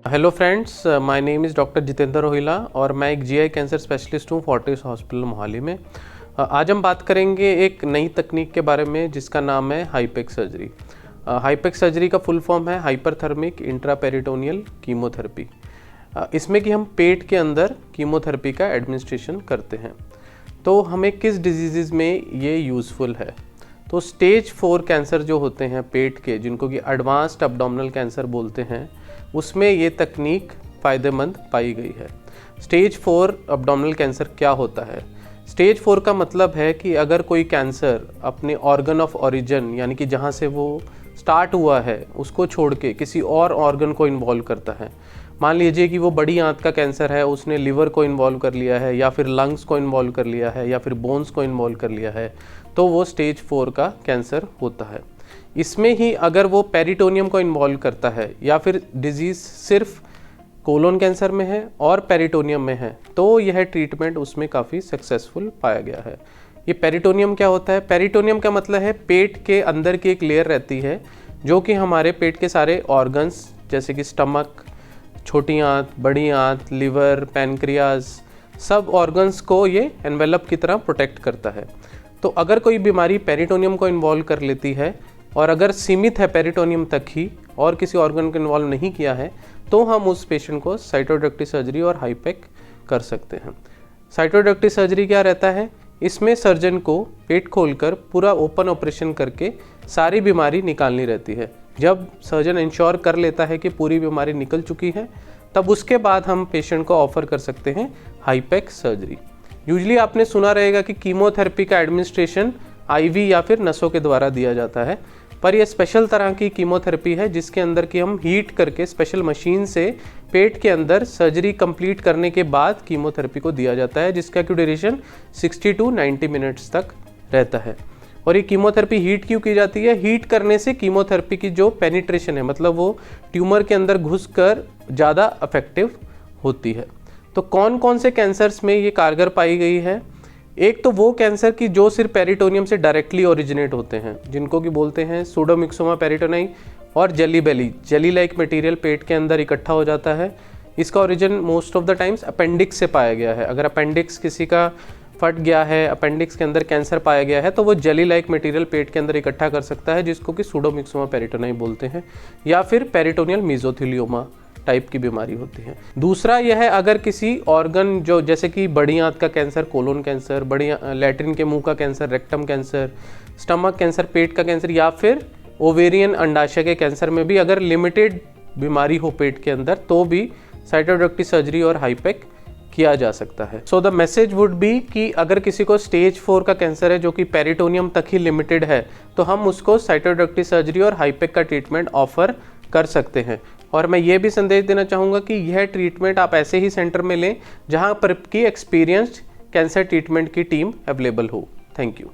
Hello friends, my name is doctor Jitendra Rohila और मैं एक जीआई कैंसर स्पेशलिस्ट हूँ फोर्टिस हॉस्पिटल मोहाली में। आज हम बात करेंगे एक नई तकनीक के बारे में जिसका नाम है हाईपेक सर्जरी। हाईपेक सर्जरी का फुल फॉर्म है हाइपरथर्मिक इंट्रापेरिटोनियल कीमोथेरेपी। इसमें कि हम पेट के अंदर कीमोथेरेपी का एडमिनिस्ट्रेशन करते हैं। तो हमें किस डिजीज़ में ये यूज़फुल है? तो स्टेज 4 कैंसर जो होते हैं पेट के, जिनको कि एडवांस्ड एब्डोमिनल कैंसर बोलते हैं, उसमें ये तकनीक फ़ायदेमंद पाई गई है। स्टेज 4 एब्डोमिनल कैंसर क्या होता है? स्टेज 4 का मतलब है कि अगर कोई कैंसर अपने ऑर्गन ऑफ ओरिजिन यानी कि जहाँ से वो स्टार्ट हुआ है उसको छोड़ के किसी और ऑर्गन को इन्वॉल्व करता है। मान लीजिए कि वो बड़ी आंत का कैंसर है, उसने लिवर को इन्वॉल्व कर लिया है या फिर लंग्स को इन्वॉल्व कर लिया है या फिर बोन्स को इन्वॉल्व कर लिया है, तो वो स्टेज 4 का कैंसर होता है। इसमें ही अगर वो पेरिटोनियम को इन्वॉल्व करता है या फिर डिजीज़ सिर्फ कोलोन कैंसर में है और पेरिटोनियम में है, तो यह ट्रीटमेंट उसमें काफ़ी सक्सेसफुल पाया गया है। ये पेरिटोनियम क्या होता है? पेरिटोनियम का मतलब है पेट के अंदर की एक लेयर रहती है जो कि हमारे पेट के सारे ऑर्गन्स जैसे कि स्टमक, छोटी आंत, बड़ी आंत, लिवर, पैनक्रियाज, सब ऑर्गन्स को ये एनवेलप की तरह प्रोटेक्ट करता है। तो अगर कोई बीमारी पेरिटोनियम को इन्वॉल्व कर लेती है और अगर सीमित है पेरिटोनियम तक ही और किसी ऑर्गन को इन्वॉल्व नहीं किया है, तो हम उस पेशेंट को साइटोडक्टिव सर्जरी और हाईपेक कर सकते हैं। साइटोडक्टिव सर्जरी क्या रहता है? इसमें सर्जन को पेट खोलकर पूरा ओपन ऑपरेशन करके सारी बीमारी निकालनी रहती है। जब सर्जन इंश्योर कर लेता है कि पूरी बीमारी निकल चुकी है, तब उसके बाद हम पेशेंट को ऑफर कर सकते हैं हाईपेक सर्जरी। यूजली आपने सुना रहेगा कि कीमोथेरेपी का एडमिनिस्ट्रेशन आईवी या फिर नसों के द्वारा दिया जाता है, पर यह स्पेशल तरह की कीमोथेरेपी है जिसके अंदर कि हम हीट करके स्पेशल मशीन से पेट के अंदर सर्जरी कंप्लीट करने के बाद कीमोथेरेपी को दिया जाता है, जिसका की ड्यूरेशन 60 to 90 मिनट्स तक रहता है। और ये कीमोथेरेपी हीट क्यों की जाती है? हीट करने से कीमोथेरेपी की जो पेनिट्रेशन है, मतलब वो ट्यूमर के अंदर घुसकर ज़्यादा इफेक्टिव होती है। तो कौन कौन से कैंसर्स में ये कारगर पाई गई है? एक तो वो कैंसर की जो सिर्फ पेरिटोनियम से डायरेक्टली ओरिजिनेट होते हैं, जिनको कि बोलते हैं सूडोमिक्सोमा पेरिटोनाई और जेली बेली, जेली लाइक मटेरियल पेट के अंदर इकट्ठा हो जाता है। इसका origin most of the times appendix से पाया गया है। अगर अपेंडिक्स किसी का फट गया है, अपेंडिक्स के अंदर कैंसर पाया गया है, तो वो जेली लाइक मटेरियल पेट के अंदर इकट्ठा कर सकता है, जिसको कि सूडोमिक्सोमा पेरिटोनाई बोलते हैं, या फिर पेरिटोनियल मीजोथेलियोमा टाइप की बीमारी होती है। दूसरा यह है, अगर किसी ऑर्गन जो जैसे कि बड़ी आंत का कैंसर, कोलोन कैंसर, बड़ी लैट्रिन के मुंह का cancer, rectum cancer, stomach cancer, पेट का कैंसर, या फिर ओवेरियन अंडाशय के कैंसर में भी अगर लिमिटेड बीमारी हो पेट के अंदर, तो भी साइटोडक्टिव सर्जरी और हाईपेक किया जा सकता है। So the message would be कि अगर किसी को स्टेज 4 का कैंसर है जो कि पेरिटोनियम तक ही लिमिटेड है, तो हम उसको साइटोडक्टिव सर्जरी और हाईपेक का ट्रीटमेंट ऑफर कर सकते हैं। और मैं ये भी संदेश देना चाहूँगा कि यह ट्रीटमेंट आप ऐसे ही सेंटर में लें जहाँ पर की एक्सपीरियंस्ड कैंसर ट्रीटमेंट की टीम अवेलेबल हो। Thank you.